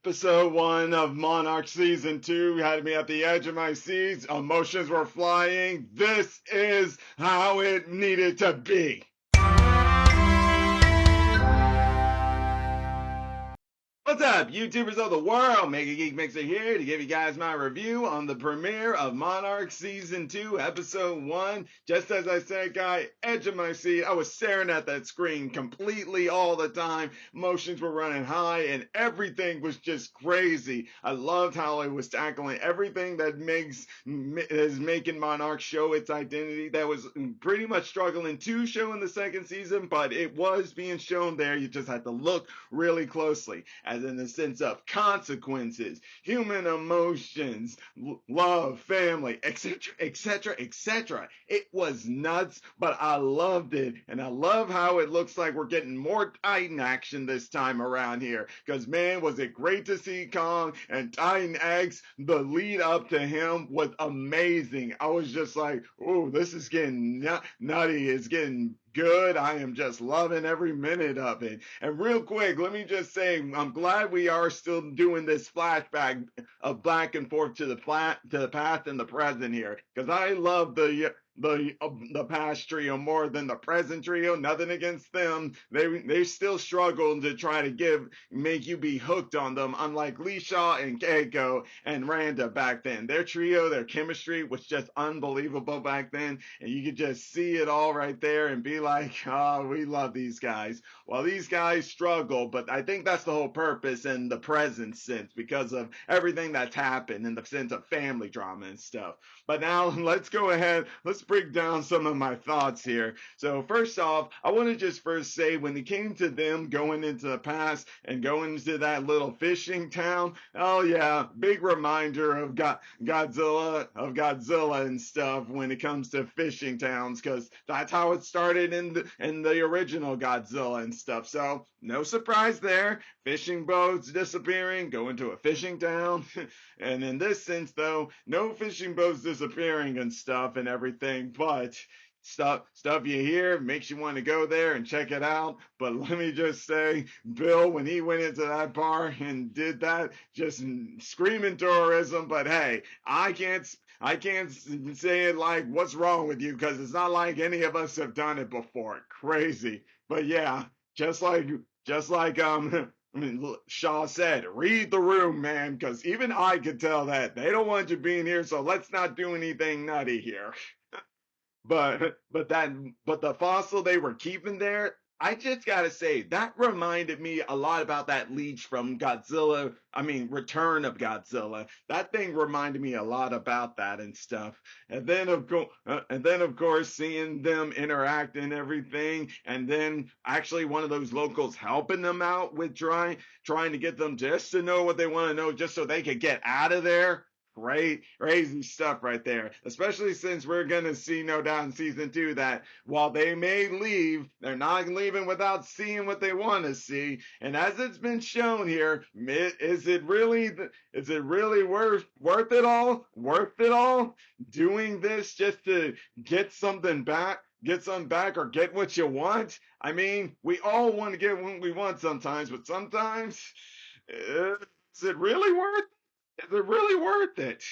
Episode 1 of Monarch Season 2 had me at the edge of my seats. Emotions were flying. This is how it needed to be. What's up, YouTubers of the world? MegaGeekMixer here to give you guys my review on the premiere of Monarch Season 2, Episode 1. Just as I said, guy, edge of my seat. I was staring at that screen completely all the time. Emotions were running high and everything was just crazy. I loved how it was tackling everything that is making Monarch show its identity. That was pretty much struggling to show in the second season, but it was being shown there. You just had to look really closely. As in the sense of consequences, human emotions, love, family, etc., etc., etc. It was nuts, but I loved it, and I love how it looks like we're getting more Titan action this time around here, because man, was it great to see Kong and Titan X. The lead up to him was amazing. I was just like, oh, this is getting nutty. It's getting good. I am just loving every minute of it. And real quick, let me just say, I'm glad we are still doing this flashback of back and forth to the past and the present here, because I love the past trio more than the present trio. Nothing against them. They still struggle to try to make you be hooked on them, unlike Lee Shaw and Keiko and Randa back then. Their trio, their chemistry was just unbelievable back then, and you could just see it all right there and be like, oh, we love these guys. Well, these guys struggle, but I think that's the whole purpose in the present sense, because of everything that's happened in the sense of family drama and stuff. But now let's go ahead, let's break down some of my thoughts here. So first off, I want to just first say, when it came to them going into the past and going into that little fishing town, oh yeah, big reminder of Godzilla and stuff when it comes to fishing towns, because that's how it started in the original Godzilla and stuff. So no surprise there. Fishing boats disappearing, going to a fishing town. And in this sense, though, no fishing boats disappearing and stuff and everything, but stuff you hear makes you want to go there and check it out. But let me just say, Bill, when he went into that bar and did that, just screaming tourism. But hey, I can't say it like, what's wrong with you? Because it's not like any of us have done it before. Crazy. But yeah, just like Shaw said, read the room, man, because even I could tell that they don't want you being here, so let's not do anything nutty here. But the fossil they were keeping there, I just gotta say, that reminded me a lot about that leech from Godzilla. I mean, Return of Godzilla. That thing reminded me a lot about that and stuff. And then of course, seeing them interact and everything, and then actually one of those locals helping them out with trying to get them just to know what they want to know, just so they could get out of there. Great, crazy stuff right there. Especially since we're going to see, no doubt, in Season 2 that while they may leave, they're not leaving without seeing what they want to see. And as it's been shown here, is it really worth it all? Worth it all? Doing this just to get something back? Get something back, or get what you want? I mean, we all want to get what we want sometimes, but sometimes, is it really worth it? Is it really worth it?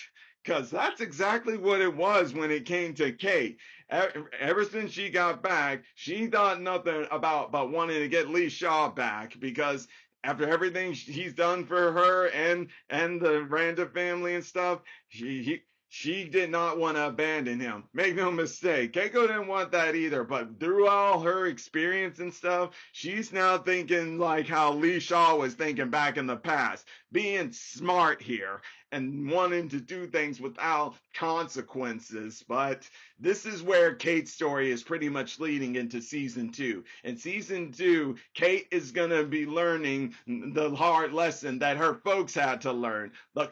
Because that's exactly what it was when it came to Kate. Ever since she got back, she thought nothing about wanting to get Lee Shaw back, because after everything he's done for her and the Randa family and stuff, she did not want to abandon him. Make no mistake, Keiko didn't want that either, but through all her experience and stuff, she's now thinking like how Lee Shaw was thinking back in the past, being smart here and wanting to do things without consequences. But this is where Kate's story is pretty much leading into Season 2. In Season 2, Kate is going to be learning the hard lesson that her folks had to learn. The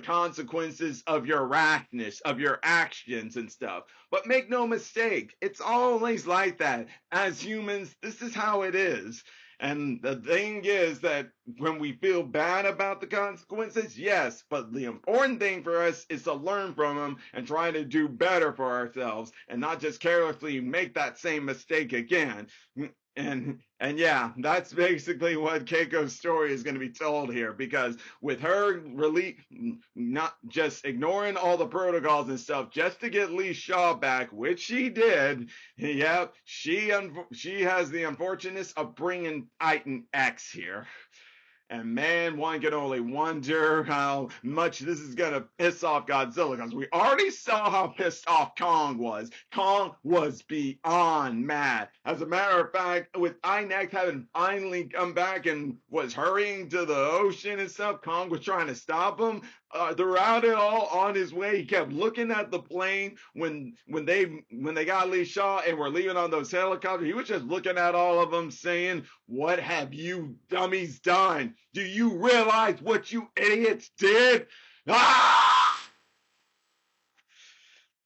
consequences of your rashness, of your actions and stuff. But make no mistake, it's always like that. As humans, this is how it is. And the thing is that when we feel bad about the consequences, yes, but the important thing for us is to learn from them and try to do better for ourselves and not just carelessly make that same mistake again. And yeah, that's basically what Keiko's story is going to be told here, because with her really not just ignoring all the protocols and stuff just to get Lee Shaw back, which she did. Yep, she has the unfortunateness of bringing Titan X here. And man, one can only wonder how much this is going to piss off Godzilla, because we already saw how pissed off Kong was. Kong was beyond mad. As a matter of fact, with INEX having finally come back and was hurrying to the ocean and stuff, Kong was trying to stop him. Throughout it all, on his way, he kept looking at the plane when they got Lee Shaw and were leaving on those helicopters. He was just looking at all of them, saying, "What have you dummies done? Do you realize what you idiots did?" Ah!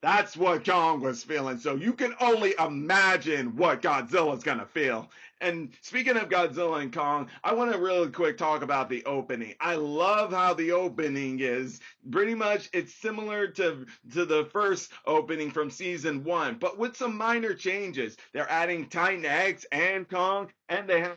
That's what Kong was feeling. So you can only imagine what Godzilla's going to feel. And speaking of Godzilla and Kong, I want to really quick talk about the opening. I love how the opening is. Pretty much it's similar to the first opening from season 1, but with some minor changes. They're adding Titan X and Kong, and they have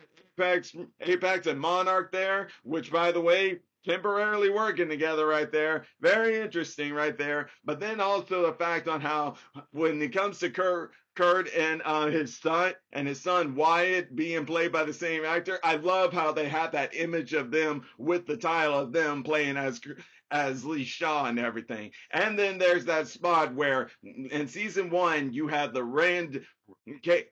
Apex and Monarch there, which, by the way, temporarily working together right there. Very interesting right there. But then also the fact on how when it comes to Kurt and his son Wyatt being played by the same actor, I love how they had that image of them with the title of them playing as Lee Shaw and everything. And then there's that spot where in season 1 you had the Kate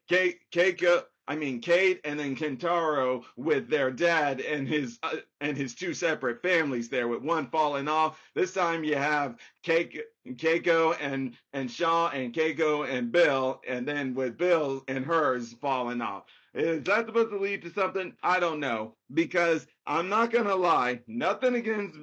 and then Kentaro with their dad and his two separate families there, with one falling off. This time you have Keiko and Shaw and Keiko and Bill, and then with Bill and hers falling off. Is that supposed to lead to something? I don't know, because I'm not gonna lie, nothing against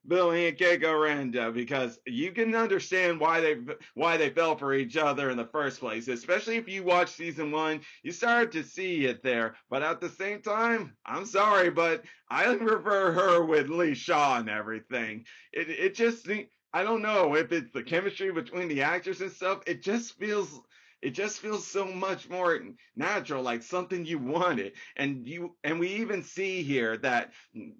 Billy and Keiko Randa, because you can understand why they fell for each other in the first place. Especially if you watch season 1, you start to see it there. But at the same time, I'm sorry, but I prefer her with Lee Shaw and everything. It just, I don't know if it's the chemistry between the actors and stuff. It just feels so much more natural, like something you wanted. And we even see here that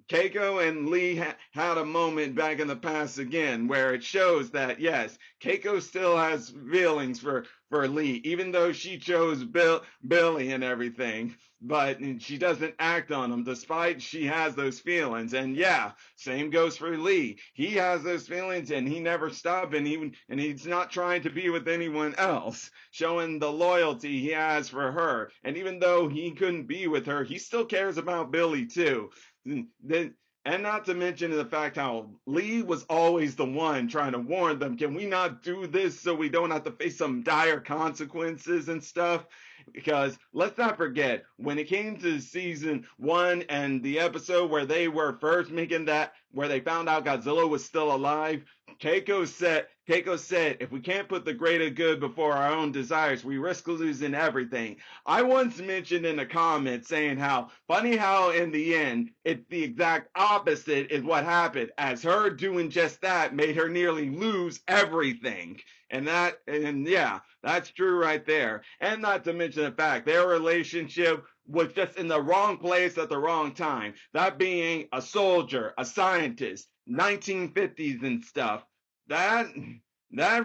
Keiko and Lee had a moment back in the past again, where it shows that yes, Keiko still has feelings for Lee, even though she chose Billy and everything. But she doesn't act on them, despite she has those feelings. And yeah, same goes for Lee. He has those feelings, and he never stopped, and he's not trying to be with anyone else, showing the loyalty he has for her. And even though he couldn't be with her, he still cares about Billy too. And not to mention the fact how Lee was always the one trying to warn them, can we not do this so we don't have to face some dire consequences and stuff? Because let's not forget, when it came to season 1 and the episode where they were first making that, where they found out Godzilla was still alive, Keiko said, if we can't put the greater good before our own desires, we risk losing everything. I once mentioned in a comment saying how funny how in the end, it's the exact opposite is what happened, as her doing just that made her nearly lose everything. And yeah, that's true right there. And not to mention the fact their relationship was just in the wrong place at the wrong time. That being a soldier, a scientist, 1950s and stuff. That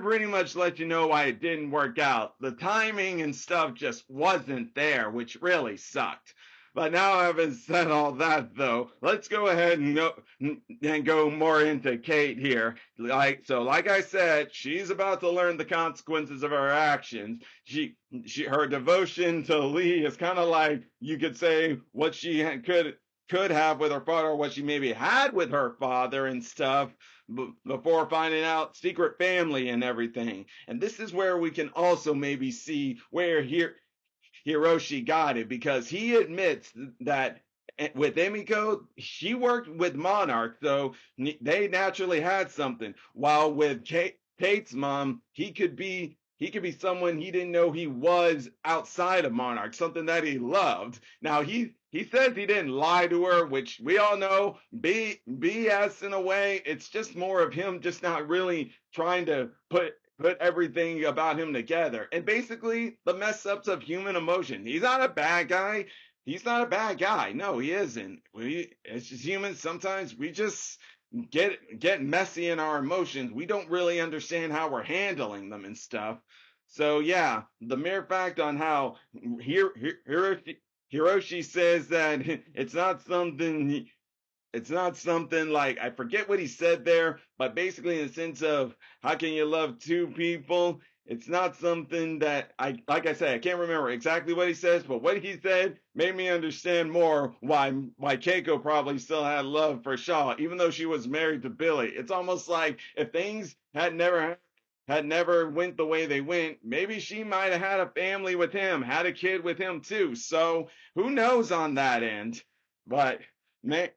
pretty much let you know why it didn't work out. The timing and stuff just wasn't there, which really sucked. But now having said all that, though, let's go ahead and go more into Kate here. Like I said, she's about to learn the consequences of her actions. Her devotion to Lee is kind of like, you could say, what she could have with her father, or what she maybe had with her father and stuff, before finding out secret family and everything. And this is where we can also maybe see where Hiroshi got it, because he admits that with Emiko, she worked with Monarch, so they naturally had something. While with Kate's mom, he could be someone he didn't know he was outside of Monarch, something that he loved. Now he says he didn't lie to her, which we all know BS in a way. It's just more of him just not really trying to put put everything about him together. And basically, the mess ups of human emotion. He's not a bad guy. He's not a bad guy. No, he isn't. It's just humans. Sometimes we just get messy in our emotions. We don't really understand how we're handling them and stuff. So yeah, the mere fact on how Hiroshi says that it's not something like, I forget what he said there, but basically in the sense of how can you love two people? It's not something that like I said, I can't remember exactly what he says, but what he said made me understand more why Keiko probably still had love for Shaw, even though she was married to Billy. It's almost like if things had never went the way they went, maybe she might have had a family with him, had a kid with him too. So who knows on that end? But man,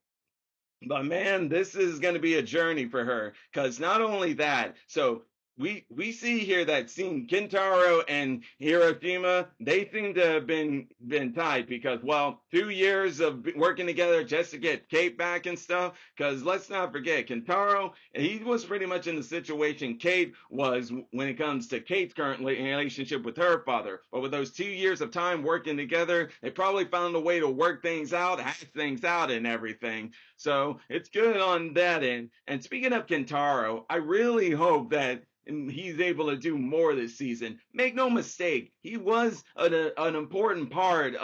but man, this is going to be a journey for her because not only that, so we see here that scene Kintaro and Hiroshima, they seem to have been tied because, well, 2 years of working together just to get Kate back and stuff. Because let's not forget, Kintaro, he was pretty much in the situation Kate was when it comes to Kate's current relationship with her father. But with those 2 years of time working together, they probably found a way to work things out, hash things out, and everything. So it's good on that end. And speaking of Kentaro, I really hope that he's able to do more this season. Make no mistake, he was an important part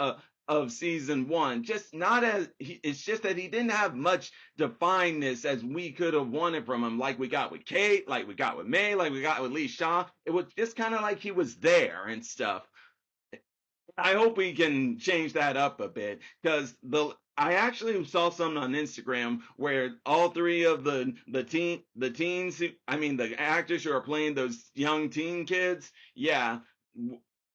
of season one. Just not as it's just that he didn't have much definedness as we could have wanted from him, like we got with Kate, like we got with May, like we got with Lee Shaw. It was just kind of like he was there and stuff. I hope we can change that up a bit because the I actually saw something on Instagram where all three of the teens I mean the actors who are playing those young teen kids, yeah,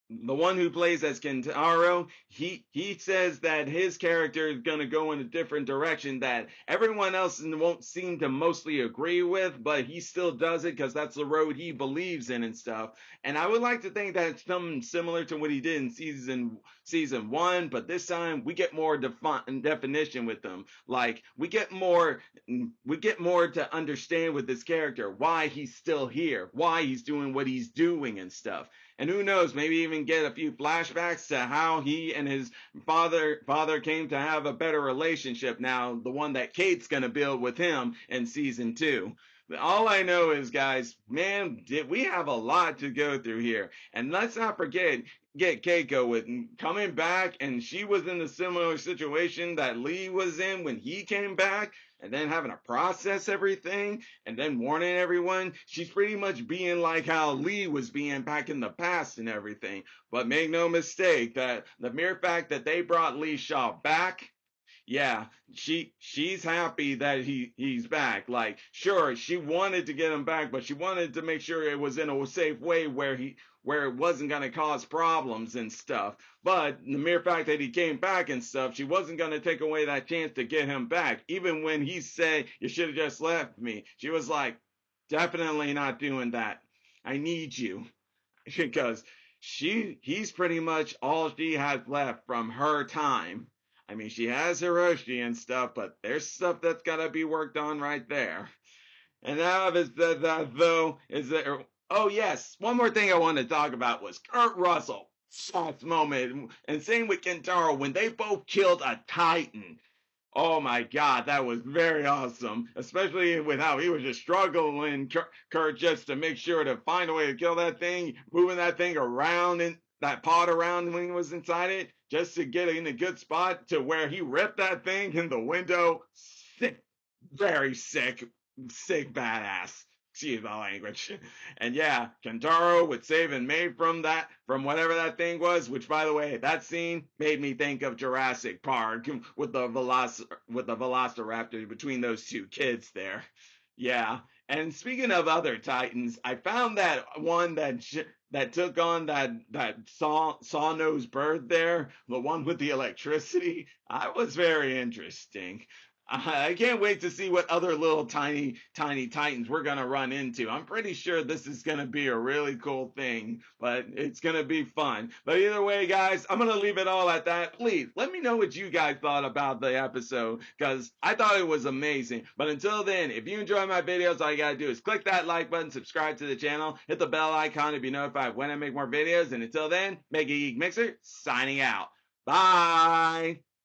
the one who plays as Kentaro, he says that his character is going to go in a different direction that everyone else won't seem to mostly agree with, but he still does it because that's the road he believes in and stuff. And I would like to think that it's something similar to what he did in season one, but this time we get more definition with them. Like we get more to understand with this character, why he's still here, why he's doing what he's doing and stuff. And who knows, maybe even get a few flashbacks to how he and his father came to have a better relationship now, the one that Kate's going to build with him in season two. All I know is, guys, man, did we have a lot to go through here. And let's not forget, get Keiko with coming back, and she was in a similar situation that Lee was in when he came back, and then having to process everything, and then warning everyone. She's pretty much being like how Lee was being back in the past and everything. But make no mistake that the mere fact that they brought Lee Shaw back, yeah, she's happy that he's back. Like, sure, she wanted to get him back, but she wanted to make sure it was in a safe way where it wasn't gonna cause problems and stuff. But the mere fact that he came back and stuff, she wasn't gonna take away that chance to get him back. Even when he said, "You should have just left me," she was like, "Definitely not doing that. I need you." Because he's pretty much all she has left from her time. I mean, she has Hiroshi and stuff, but there's stuff that's gotta be worked on right there. And now if it said that though, is there oh yes, one more thing I wanted to talk about was Kurt Russell. Last moment. And same with Kentaro when they both killed a Titan. Oh my God, that was very awesome. Especially with how he was just struggling, Kurt, just to make sure to find a way to kill that thing, moving that thing around and that pod around when he was inside it, just to get in a good spot to where he ripped that thing in the window. Sick, very sick badass. Excuse my language. And yeah, Kentaro with saving May from whatever that thing was, which by the way, that scene made me think of Jurassic Park with the Velociraptor between those two kids there. Yeah. And speaking of other Titans, I found that one that took on that saw nose bird there, the one with the electricity. I was very interesting. I can't wait to see what other little tiny titans we're gonna run into. I'm pretty sure this is gonna be a really cool thing, but it's gonna be fun. But either way, guys, I'm gonna leave it all at that. Please let me know what you guys thought about the episode, because I thought it was amazing. But until then, if you enjoy my videos, all you gotta do is click that like button, subscribe to the channel, hit the bell icon to be notified when I make more videos. And until then, Mega Geek Mixer signing out. Bye.